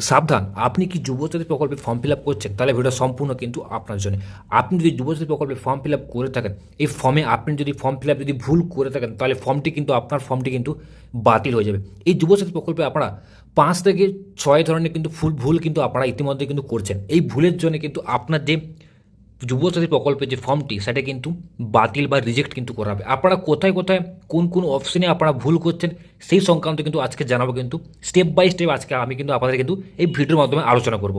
সাবধান, আপনি কি যুবসাথী প্রকল্পে ফর্ম ফিল আপ করছেন, তাহলে ভিডিও সম্পূর্ণ কিন্তু আপনার জন্য। আপনি যদি যুবসাথী প্রকল্পে ফর্ম ফিল আপ করে থাকেন, এই ফর্মে আপনি যদি ফর্ম ফিল আপ যদি ভুল করে থাকেন, তাহলে আপনার ফর্মটি কিন্তু বাতিল হয়ে যাবে। এই যুবসাথী প্রকল্পে আপনারা 5 থেকে 6 ধরনের কিন্তু ভুল কিন্তু আপনারা ইতিমধ্যে কিন্তু করছেন। এই ভুলের জন্য কিন্তু আপনার যে যুবসাথী প্রকল্পের যে ফর্মটি সেটা কিন্তু বাতিল বা রিজেক্ট কিন্তু করা হবে। আপনারা কোথায় কোথায় কোন কোন অপশনে আপনারা ভুল করছেন সেই সংক্রান্ত কিন্তু আজকে জানাবো, কিন্তু স্টেপ বাই স্টেপ আজকে আমি কিন্তু আপনাদের কিন্তু এই ভিডিওর মাধ্যমে আলোচনা করব।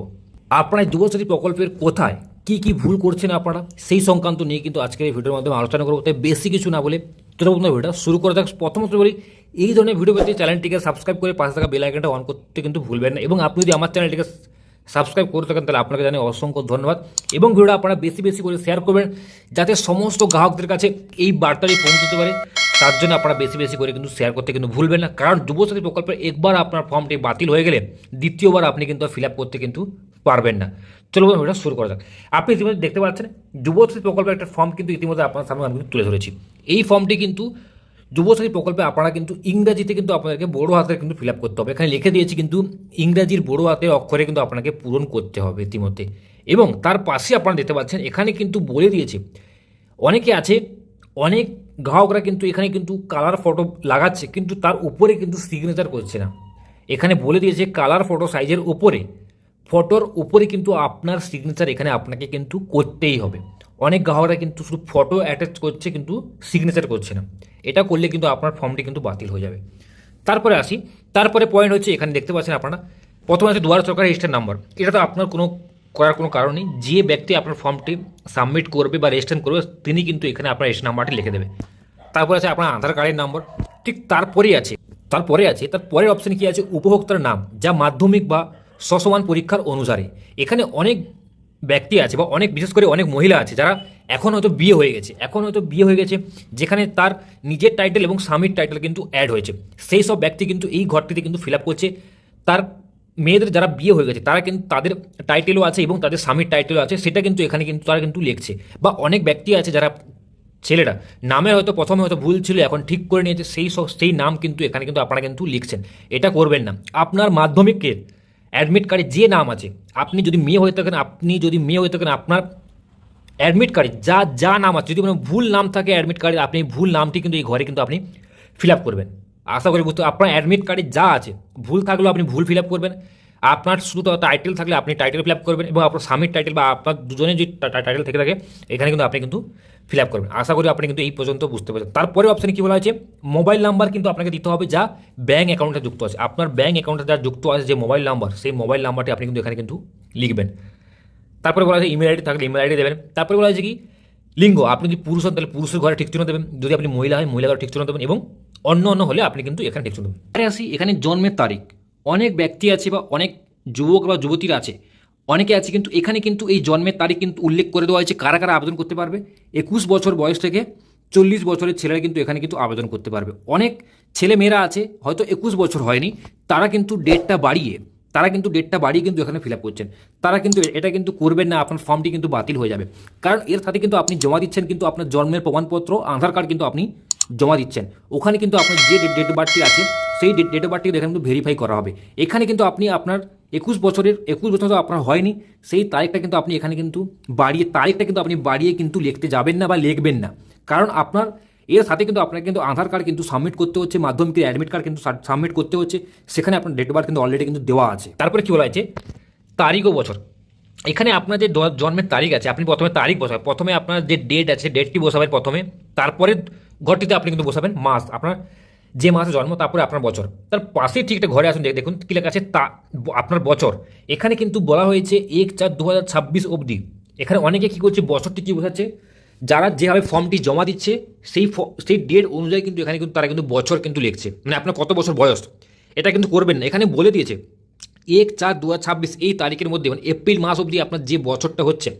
আপনারা যুবসাথী প্রকল্পের কোথায় কি ভুল করছেন আপনারা সেই সংক্রান্ত নিয়ে কিন্তু আজকের এই ভিডিওর মাধ্যমে আলোচনা করবো। তাই বেশি কিছু না বলে চলুন ভিডিওটা শুরু করে থাক। প্রথমত বলি, এই ধরনের ভিডিও পেতে চ্যানেলটিকে সাবস্ক্রাইব করে পাশে থাকা বেল আইকনটা অন করতে কিন্তু ভুলবেন না, এবং আপনি যদি আমার চ্যানেলটিকে সাবস্ক্রাইব করে থাকেন তাহলে আপনাকে জানাই অসংখ্য ধন্যবাদ। এবং ভিডিওটা আপনারা বেশি বেশি করে শেয়ার করবেন যাতে সমস্ত গ্রাহকদের কাছে এই বার্তাটি পৌঁছতে পারে। তার জন্য আপনারা বেশি বেশি করে কিন্তু শেয়ার করতে কিন্তু ভুলবেন না, কারণ যুবসাথী প্রকল্পের একবার আপনার ফর্মটি বাতিল হয়ে গেলে দ্বিতীয়বার আপনি কিন্তু ফিল আপ করতে কিন্তু পারবেন না। চলুন ভিডিওটা শুরু করা যাক। আপনি ইতিমধ্যে দেখতে পাচ্ছেন যুবসাথী প্রকল্পের একটা ফর্ম কিন্তু ইতিমধ্যে আপনার সামনে আমি তুলে ধরেছি। এই ফর্মটি কিন্তু যুবসাথী প্রকল্পে আপনারা কিন্তু ইংরাজিতে কিন্তু আপনাদেরকে বড় হাতের কিন্তু ফিল আপ করতে হবে। এখানে লিখে দিয়েছি কিন্তু ইংরাজির বড় হাতের অক্ষরে কিন্তু আপনাকে পূরণ করতে হবে ইতিমধ্যে। এবং তার পাশে আপনারা দেখতে পাচ্ছেন এখানে কিন্তু বলে দিয়েছে, অনেকে আছে, অনেক গ্রাহকরা কিন্তু এখানে কিন্তু কালার ফটো লাগাচ্ছে কিন্তু তার উপরে কিন্তু সিগনেচার করছে না। এখানে বলে দিয়েছে কালার ফটো সাইজের উপরে, ফটোর উপরে কিন্তু আপনার সিগনেচার এখানে আপনাকে কিন্তু করতেই হবে। অনেক গ্রাহকরা কিন্তু শুধু ফটো অ্যাটাচ করছে কিন্তু সিগনেচার করছে না। এটা করলে কিন্তু আপনার ফর্মটি কিন্তু বাতিল হয়ে যাবে। তারপরে আসি, তারপরে পয়েন্ট হচ্ছে এখানে দেখতে পাচ্ছেন আপনারা প্রথমে আছে দুয়ারে সরকারি রেজিস্টার নাম্বার। এটা তো আপনার করার কোনো কারণ নেই। যে ব্যক্তি আপনার ফর্মটি সাবমিট করবে বা রেজিস্ট্রেশন করবে তিনি কিন্তু এখানে আপনার রেজিস্ট্রেশন নাম্বারটি লিখে দেবে। তারপরে আছে আপনার আধার কার্ডের নম্বর। ঠিক তারপরেই আছে তার পরের অপশানে কি আছে, উপভোক্তার নাম যা মাধ্যমিক বা সসমান পরীক্ষার অনুসারে। এখানে অনেক ব্যক্তি আছে বা অনেক, বিশেষ করে অনেক মহিলা আছে যারা এখন হয়তো বিয়ে হয়ে গেছে, যেখানে তার নিজের টাইটেল এবং স্বামীর টাইটেল কিন্তু অ্যাড হয়েছে। সেই সব ব্যক্তি কিন্তু এই ঘরটিতে কিন্তু ফিল আপ করছে। তার মেয়েদের যারা বিয়ে হয়ে গেছে তারা কিন্তু তাদের টাইটেলও আছে এবং তাদের স্বামীর টাইটেলও আছে, সেটা কিন্তু এখানে কিন্তু তারা কিন্তু লিখছে। বা অনেক ব্যক্তি আছে যারা ছেলেরা নামে হয়তো প্রথমে হয়তো ভুল ছিল, এখন ঠিক করে নিয়েছে, সেই নাম কিন্তু এখানে কিন্তু আপনারা কিন্তু লিখছেন। এটা করবেন না। আপনার মাধ্যমিকের অ্যাডমিট কার্ডে যে নাম আছে, আপনি যদি মেয়ে হয়ে থাকেন আপনার অ্যাডমিট কার্ডে যা নাম আছে, যদি কোনো ভুল নাম থাকে অ্যাডমিট কার্ডে, আপনি ভুল নামটি কিন্তু এই ঘরে কিন্তু আপনি ফিল আপ করবেন। আশা করি বুঝতে, আপনার অ্যাডমিট কার্ডে যা আছে ভুল থাকলেও আপনি ভুল ফিল আপ করবেন। আপনার শুধু টাইটেল থাকলে আপনি টাইটেল ফিল আপ করবেন, এবং আপনার স্বামীর টাইটেল বা আপনার দুজনে যদি টাইটেল থেকে থাকে এখানে কিন্তু আপনি কিন্তু ফিল আপ করবেন। আশা করি আপনি কিন্তু এই পর্যন্ত বুঝতে পারছেন। তারপরে অপশানে কী বলা হয়েছে, মোবাইল নাম্বার কিন্তু আপনাকে দিতে হবে যা ব্যাঙ্ক অ্যাকাউন্টে যুক্ত আছে। আপনার ব্যাঙ্ক অ্যাকাউন্টে যা যুক্ত আছে যে মোবাইল নাম্বার, সেই মোবাইল নাম্বারটি আপনি কিন্তু এখানে কিন্তু লিখবেন। তারপরে বলা হয়েছে ইমেল আইডি থাকলে ইমেল আইডি দেবেন। তারপরে বলা হয়েছে কি লিঙ্গ, আপনি যদি পুরুষ হন তাহলে পুরুষের ঘরে ঠিক চিহ্ন দেবেন, যদি আপনি মহিলা হয় মহিলা ঘরে ঠিক চিহ্ন দেবেন, এবং অন্য হলে আপনি কিন্তু এখানে ঠিক চিহ্ন দেবেন। আরে আসি এখানে জন্মের তারিখ। অনেক ব্যক্তি আছে বা অনেক যুবক বা যুবতীরা আছে, অনেকে আছে কিন্তু এখানে কিন্তু এই জন্মের তারিখ কিন্তু উল্লেখ করে দেওয়া হয়েছে কারা কারা আবেদন করতে পারবে। 21 বছর বয়স থেকে 40 বছরের ছেলেরা কিন্তু এখানে কিন্তু আবেদন করতে পারবে। অনেক ছেলে মেয়েরা আছে হয়তো 21 বছর হয়নি, তারা কিন্তু ডেটটা বাড়িয়ে কিন্তু এখানে ফিল আপ করছেন। তারা কিন্তু এটা কিন্তু করবেন না, আপনার ফর্মটি কিন্তু বাতিল হয়ে যাবে। কারণ এর সাথে কিন্তু আপনি জমা দিচ্ছেন কিন্তু আপনার জন্মের প্রমাণপত্র, আধার কার্ড কিন্তু আপনি জমা দিচ্ছেন। ওখানে কিন্তু আপনার যে ডেট অফ বার্থটি আছে সেই ডেট অফ বার্থটি এখানে কিন্তু ভেরিফাই করা হবে। এখানে কিন্তু আপনি আপনার 21 বছর তো আপনার হয়নি, সেই তারিখটা কিন্তু আপনি এখানে কিন্তু বাড়িয়ে কিন্তু লিখতে যাবেন না বা লিখবেন না। কারণ আপনার এর সাথে কিন্তু আপনাকে কিন্তু আধার কার্ড কিন্তু সাবমিট করতে হচ্ছে, মাধ্যমিকের অ্যাডমিট কার্ড কিন্তু সাবমিট করতে হচ্ছে, সেখানে আপনার ডেট অফ বার্থ কিন্তু অলরেডি কিন্তু দেওয়া আছে। তারপরে কী বলা হয়েছে, তারিখ ও বছর। এখানে আপনার যে জন্মের তারিখ আছে আপনি প্রথমে তারিখ বসাবেন, প্রথমে আপনার যে ডেট আছে ডেটটি বসাবেন প্রথমে, তারপরে ঘরটিতে আপনি কিন্তু বসাবেন মাস, আপনার যে মাসে জন্ম, তারপরে আপনার বছর। তার পাশে ঠিক একটা ঘরে আসুন, দেখুন কী লেখা আছে আপনার বছর। এখানে কিন্তু বলা হয়েছে 1/4/2026 অবধি। এখানে অনেকে কী করছে, বছরটি কী বোঝাচ্ছে, যারা যেভাবে ফর্মটি জমা দিচ্ছে সেই ডেট অনুযায়ী কিন্তু এখানে কিন্তু তারা কিন্তু বছর কিন্তু লিখছে, মানে আপনার কত বছর বয়স। এটা কিন্তু করবেন না। এখানে বলে দিয়েছে 1/4/2026 এই তারিখের মধ্যে, মানে এপ্রিল মাস অবধি আপনার যে বছরটা হচ্ছে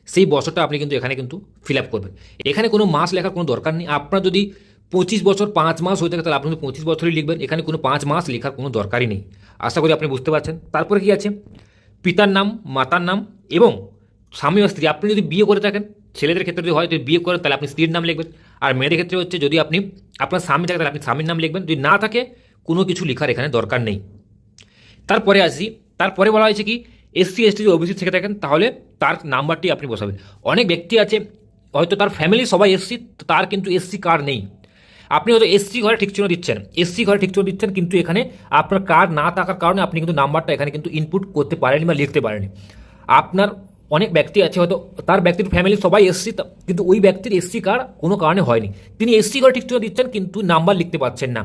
সেই বছরটা আপনি কিন্তু এখানে কিন্তু ফিল আপ করবেন। এখানে কোনো মাস লেখার কোনো দরকার নেই। আপনার যদি 25 বছর 5 মাস হয়ে থাকে তাহলে আপনি 25 বছরই লিখবেন। এখানে কোনো 5 মাস লেখার কোনো দরকারই নেই। আশা করি আপনি বুঝতে পারছেন। তারপরে কি আছে, পিতার নাম, মাতার নাম এবং স্বামী ও স্ত্রী। আপনি যদি বিয়ে করে থাকেন, ছেলেদের ক্ষেত্রে যদি হয় যদি বিয়ে করেন তাহলে আপনি স্ত্রীর নাম লিখবেন, আর মেয়েদের ক্ষেত্রে হচ্ছে যদি আপনি আপনার স্বামী থাকে তাহলে আপনি স্বামীর নাম লিখবেন। যদি না থাকে কোনো কিছু লেখার এখানে দরকার নেই। তারপরে তারপরে বলা হয়েছে কি এসসি এসটি যদি ওবিসি থেকে থাকেন তাহলে তার নাম্বারটি আপনি বসাবেন। অনেক ব্যক্তি আছে হয়তো তার ফ্যামিলি সবাই এসসি, তার কিন্তু এসসি কার্ড নেই। আপনি হয়তো এসসি ঘরে ঠিক চিহ্ন দিচ্ছেন, এসসি ঘরে ঠিক চিহ্ন দিচ্ছেন, কিন্তু এখানে আপনার কার্ড না থাকার কারণে আপনি কিন্তু নাম্বারটা এখানে কিন্তু ইনপুট করতে পারেননি বা লিখতে পারেননি। আপনার অনেক ব্যক্তি আছে হয়তো তার ব্যক্তির ফ্যামিলি সবাই এসসি, কিন্তু ওই ব্যক্তির এসসি কার্ড কোনো কারণে হয়নি, তিনি এসসি ঘরে ঠিক চিহ্ন দিচ্ছেন কিন্তু নাম্বার লিখতে পারছেন না।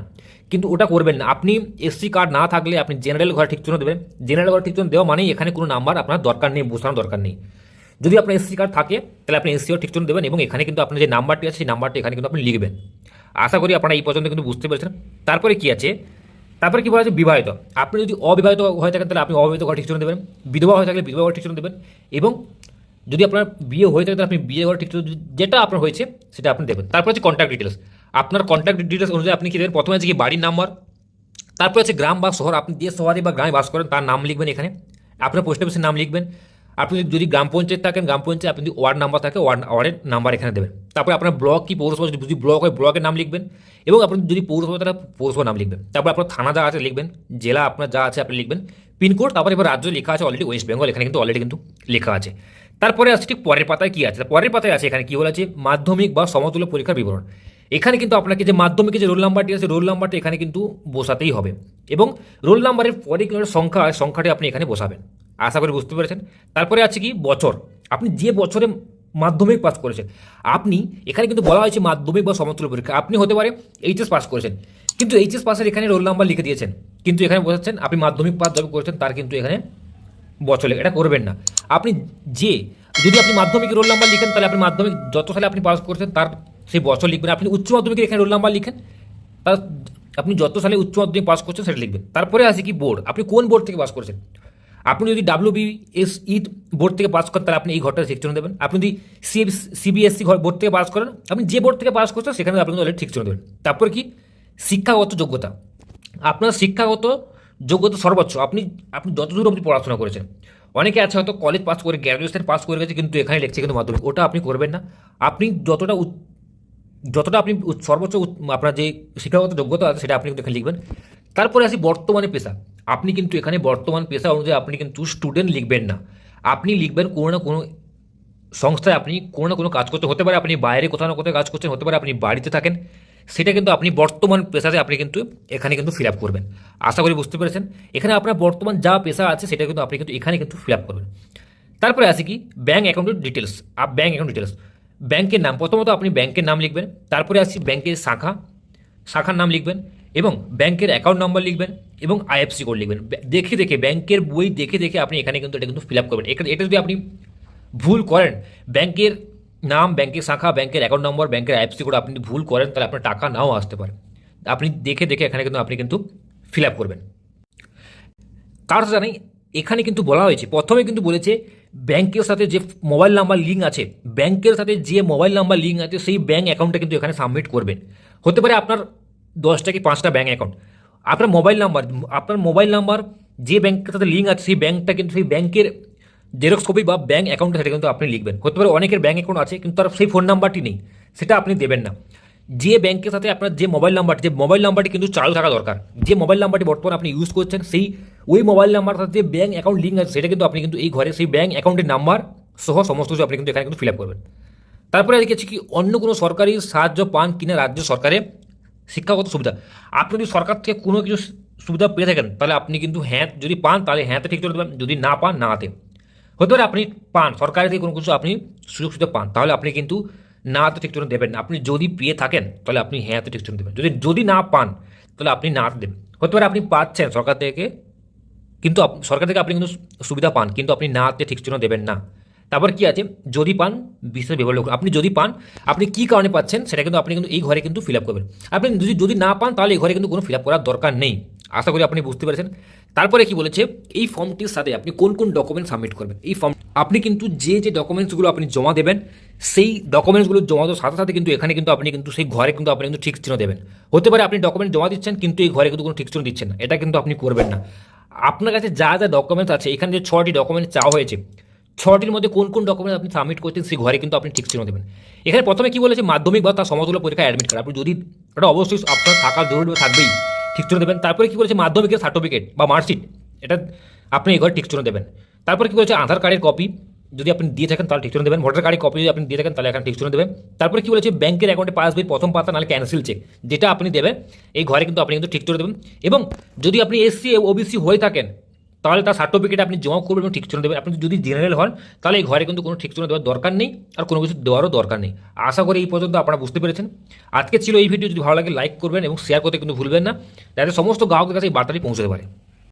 কিন্তু ওটা করবেন না। আপনি এসসি কার্ড না থাকলে আপনি জেনারেল ঘরে ঠিক চিহ্ন দেবেন। জেনারেল ঘরে ঠিক চিহ্ন দেওয়া মানেই এখানে কোনো নাম্বার আপনার দরকার নেই, বসানোর দরকার নেই। যদি আপনার এসসি কার্ড থাকে তাহলে আপনি এসসিও ঠিক চিহ্ন দেবেন এবং এখানে কিন্তু আপনার যে নাম্বারটি আছে সেই নাম্বারটি এখানে কিন্তু আপনি লিখবেন। আশা করি আপনারা এই পর্যন্ত কিন্তু বুঝতে পেরেছেন। তারপরে কি আছে, তারপরে কি বলা আছে, বিবাহিত। আপনি যদি অবিবাহিত হয়ে থাকেন তাহলে আপনি অবিবাহিত ঘরে ঠিক চিহ্ন দেবেন, বিধবা হয়ে থাকলে বিধবা ঘরে ঠিক চিহ্ন দেবেন, এবং যদি আপনার বিয়ে হয়ে থাকে তাহলে আপনি বিয়ে ঘরে ঠিক চিহ্ন যেটা আপনার হয়েছে সেটা আপনি দেবেন। তারপর হচ্ছে কন্ট্যাক্ট ডিটেলস। আপনার কন্ট্যাক্ট ডিটেলস অনুযায়ী আপনি কি দেবেন, প্রথমে আছে কি বাড়ির নাম্বার, তারপর আছে গ্রাম বা শহর, আপনি যে শহরে বা গ্রামে বাস করেন তার নাম লিখবেন, এখানে আপনার পোস্ট অফিসের নাম লিখবেন। আপনি যদি গ্রাম পঞ্চায়েত থাকেন গ্রাম পঞ্চায়েত, আপনি যদি ওয়ার্ড নাম্বার থাকে ওয়ার্ডের নাম্বার এখানে দেবেন। তারপরে আপনার ব্লক কি পৌরসভা, যদি ব্লক হয় ব্লকের নাম লিখবেন, এবং আপনি যদি পৌরসভা তাহলে পৌরসভার নাম লিখবেন। তারপর আপনার থানা যা আছে লিখবেন, জেলা আপনার যা আছে আপনি লিখবেন, পিনকোড, তারপর এবার রাজ্য লেখা আছে অলরেডি ওয়েস্ট বেঙ্গল, এখানে কিন্তু অলরেডি কিন্তু লেখা আছে। তারপরে আসছে ঠিক পরের পাতায় কি আছে, পরের পাতায় আছে এখানে কি বলেছে, মাধ্যমিক বা সমতুল্য পরীক্ষার বিবরণ। এখানে কিন্তু আপনাকে যে মাধ্যমিকে যে রোল নাম্বারটি আছে রোল নাম্বারটি এখানে কিন্তু বসাতেই হবে, এবং রোল নাম্বারের পরে সংখ্যা সংখ্যাটি আপনি এখানে বসাবেন। আশা করি বুঝতে পেরেছেন। তারপরে আছে কি বছর, আপনি যে বছরে মাধ্যমিক পাস করেছেন। আপনি এখানে কিন্তু বলা হয়েছে মাধ্যমিক বা সমতুল্য পরীক্ষা, আপনি হতে পারে এইচএস পাস করেছেন, কিন্তু এইচএস পাসের এখানে রোল নাম্বার লিখে দিয়েছেন, কিন্তু এখানে বোঝাচ্ছেন আপনি মাধ্যমিক পাস যবে করেছেন তার কিন্তু এখানে বছর লেখা, এটা করবেন না। আপনি যদি আপনি মাধ্যমিক রোল নাম্বার লিখেন তাহলে আপনি মাধ্যমিক যত সালে আপনি পাস করেছেন তার সেই বছর লিখবেন। আপনি উচ্চ মাধ্যমিকের এখানে রোল নাম্বার লিখেন, তার আপনি যত সালে উচ্চ মাধ্যমিক পাস করছেন সেটা লিখবেন। তারপরে আছে কি বোর্ড, আপনি কোন বোর্ড থেকে পাস করেছেন। আপনি যদি WBSE বোর্ড থেকে পাস করেন তাহলে আপনি এই ঘরটা ঠিক চিহ্ন দেবেন। আপনি যদি CBSE বোর্ড থেকে পাস করেন, আপনি যে বোর্ড থেকে পাস করছেন সেখানে আপনি অলরেডি ঠিক চিহ্ন দেবেন। তারপর কি শিক্ষাগত যোগ্যতা, আপনার শিক্ষাগত যোগ্যতা সর্বোচ্চ, আপনি যতদূর আপনি পড়াশোনা করেছেন। অনেকে আছে হয়তো কলেজ পাস করে গ্র্যাজুয়েশন পাস করে গেছে কিন্তু এখানে লিখছে কিন্তু মাধ্যমিক, ওটা আপনি করবেন না। আপনি যতটা আপনি সর্বোচ্চ আপনার যে শিক্ষাগত যোগ্যতা আছে সেটা আপনি কিন্তু এখানে লিখবেন। তারপরে আসি বর্তমানে পেশা, আপনি কিন্তু এখানে বর্তমান পেশা অনুযায়ী আপনি কিন্তু স্টুডেন্ট লিখবেন না, আপনি লিখবেন কোনো না কোনো সংস্থায় আপনি কোনো না কোনো কাজ করতে, হতে পারে আপনি বাইরে কোথাও না কোথাও কাজ করছেন, হতে পারে আপনি বাড়িতে থাকেন, সেটা কিন্তু আপনি বর্তমান পেশাতে আপনি কিন্তু এখানে কিন্তু ফিল আপ করবেন। আশা করি বুঝতে পেরেছেন। এখানে আপনার বর্তমান যা পেশা আছে সেটা কিন্তু আপনি কিন্তু এখানে কিন্তু ফিল আপ করবেন। তারপরে আসি কি ব্যাঙ্ক অ্যাকাউন্টের ডিটেলস, ব্যাঙ্ক অ্যাকাউন্ট ডিটেলস, ব্যাংকের নাম, প্রথমত আপনি ব্যাংকের নাম লিখবেন, তারপরে আসি ব্যাংকের শাখার নাম লিখবেন, এবং ব্যাংকের অ্যাকাউন্ট নাম্বার লিখবেন, এবং IFSC কোড লিখবেন। দেখে ব্যাংকের বই দেখে আপনি এখানে কিন্তু এটা কিন্তু ফিল আপ করবেন। এটা যদি আপনি ভুল করেন, ব্যাংকের নাম, ব্যাংকের শাখা, ব্যাংকের অ্যাকাউন্ট নম্বর, ব্যাংকের IFSC কোড আপনি ভুল করেন তাহলে আপনার টাকা নাও আসতে পারে। আপনি দেখে এখানে কিন্তু আপনি কিন্তু ফিল আপ করবেন। তার জানাই এখানে কিন্তু বলা হয়েছে, প্রথমে কিন্তু বলেছে ব্যাংকের সাথে যে মোবাইল নাম্বার লিঙ্ক আছে, ব্যাংকের সাথে যে মোবাইল নাম্বার লিঙ্ক আছে সেই ব্যাংক অ্যাকাউন্টটা কিন্তু এখানে সাবমিট করবেন। হতে পারে আপনার 10টা কি 5টা ব্যাংক অ্যাকাউন্ট, আপনার মোবাইল নাম্বার যে ব্যাংকের সাথে লিঙ্ক আছে সেই ব্যাংকটা কিন্তু সেই ব্যাংকের জেরক্স কপি বা ব্যাংক অ্যাকাউন্টে সেটা কিন্তু আপনি লিখবেন। হতে পারে অনেকের ব্যাংক অ্যাকাউন্ট আছে কিন্তু তার সেই ফোন নাম্বারটি নেই, সেটা আপনি দেবেন না। যে ব্যাংকের সাথে আপনার যে মোবাইল নাম্বারটি কিন্তু চালু থাকা দরকার, যে মোবাইল নাম্বারটি বর্তমানে আপনি ইউজ করছেন সেই ওই মোবাইল নাম্বারের সাথে যে ব্যাংক অ্যাকাউন্ট লিঙ্ক আছে সেটা কিন্তু আপনি কিন্তু এই ঘরে সেই ব্যাংক অ্যাকাউন্টের নাম্বার সহ সমস্ত কিছু আপনি কিন্তু এখানে কিন্তু ফিল আপ করবেন। তারপরে দেখেছি কি অন্য কোনো সরকারি সাহায্য পান কিনা রাজ্য সরকারের শিক্ষাগত সুবিধা, আপনি যদি সরকার থেকে কোনো কিছু সুবিধা পেয়ে থাকেন তাহলে আপনি কিন্তু হ্যাঁ, যদি পান তাহলে হ্যাঁতে ঠিক করে দেবেন, যদি না পান নাতে। হতে পারে আপনি পান সরকারি থেকে কোনো কিছু আপনি সুযোগ সুবিধা পান তাহলে আপনি কিন্তু না তো ঠিক জন্য দেবেন না। আপনি যদি পেয়ে থাকেন তাহলে আপনি হ্যাঁ তো ঠিক জন্য দেবেন, যদি না পান তাহলে আপনি না দেবেন। হতে পারে আপনি পাচ্ছেন সরকার থেকে, কিন্তু সরকার থেকে আপনি কিন্তু সুবিধা পান কিন্তু আপনি নাতে ঠিক জন্য দেবেন না। তারপর কি আছে, যদি পান বিশেষ বিবরণ, আপনি যদি পান আপনি কী কারণে পাচ্ছেন সেটা কিন্তু আপনি কিন্তু এই ঘরে কিন্তু ফিল আপ করবেন। আপনি যদি না পান তাহলে এই ঘরে কিন্তু কোনো ফিল আপ করার দরকার নেই। আশা করি আপনি বুঝতে পেরেছেন। তারপরে কি বলেছে, এই ফর্মটির সাথে আপনি কোন কোন ডকুমেন্ট সাবমিট করবেন। এই ফর্ম আপনি কিন্তু যে ডকুমেন্টসগুলো আপনি জমা দেবেন সেই ডকুমেন্টসগুলো জমা দেওয়ার সাথে সাথে কিন্তু এখানে কিন্তু আপনি কিন্তু সেই ঘরে কিন্তু আপনি কিন্তু ঠিক চিহ্ন দেবেন। হতে পারে আপনি ডকুমেন্ট জমা দিচ্ছেন কিন্তু এই ঘরে কিন্তু কোনো ঠিক চিহ্ন দিচ্ছেন না, এটা কিন্তু আপনি করবেন না। আপনার কাছে যা ডকুমেন্টস আছে, এখানে যে 6টি ডকুমেন্ট চাওয়া হয়েছে 6টির মধ্যে কোন কোন ডকুমেন্ট আপনি সাবমিট করছেন সেই ঘরে কিন্তু আপনি ঠিক চিহ্ন দেবেন। এখানে প্রথমে কি বলেছে, মাধ্যমিক বা তার সমতুল্য পরীক্ষায় অ্যাডমিট কার্ড, আপনি যদি এটা অবশ্যই আপনার থাকার জরুরি থাকবেই, ঠিক চিহ্ন দেবেন। তারপরে কি বলেছে, মাধ্যমিকের সার্টিফিকেট বা মার্কশিট, এটা আপনি এই ঘরে টিকচুনো দেবেন। তারপরে কি বলেছে, আধার কার্ডের কপি যদি আপনি দিয়ে থাকেন তাহলে টিকচুনো দেবেন, ভোটার কার্ডের কপি যদি আপনি দিয়ে থাকেন তাহলে এখানে টিকচুনো দেবেন। তারপরে কি বলেছে, ব্যাংকের অ্যাকাউন্টে পাসবইয়ের প্রথম পাতা নাহলে ক্যান্সেল চেক, যেটা আপনি দেবেন এই ঘরে কিন্তু আপনি কিন্তু টিকচুনো দেবেন। এবং যদি আপনি এসসি ওবিসি হয়ে থাকেন তাহলে তার সার্টিফিকেট আপনি জমা করবেন এবং ঠিকচুনো দেবেন। আপনি যদি জেনারেল হন তাহলে এই ঘরে কিন্তু কোনো ঠিকচুনো দেওয়ার দরকার নেই, আর কোনো কিছু দেওয়ারও দরকার নেই। আশা করি এই পর্যন্ত আপনারা বুঝতে পেরেছেন। আজকে ছিল এই ভিডিও, যদি ভালো লাগে লাইক করবেন এবং শেয়ার করতে কিন্তু ভুলবেন না, যাতে সমস্ত গ্রাহকদের কাছে এই বার্তাটি পৌঁছতে পারে।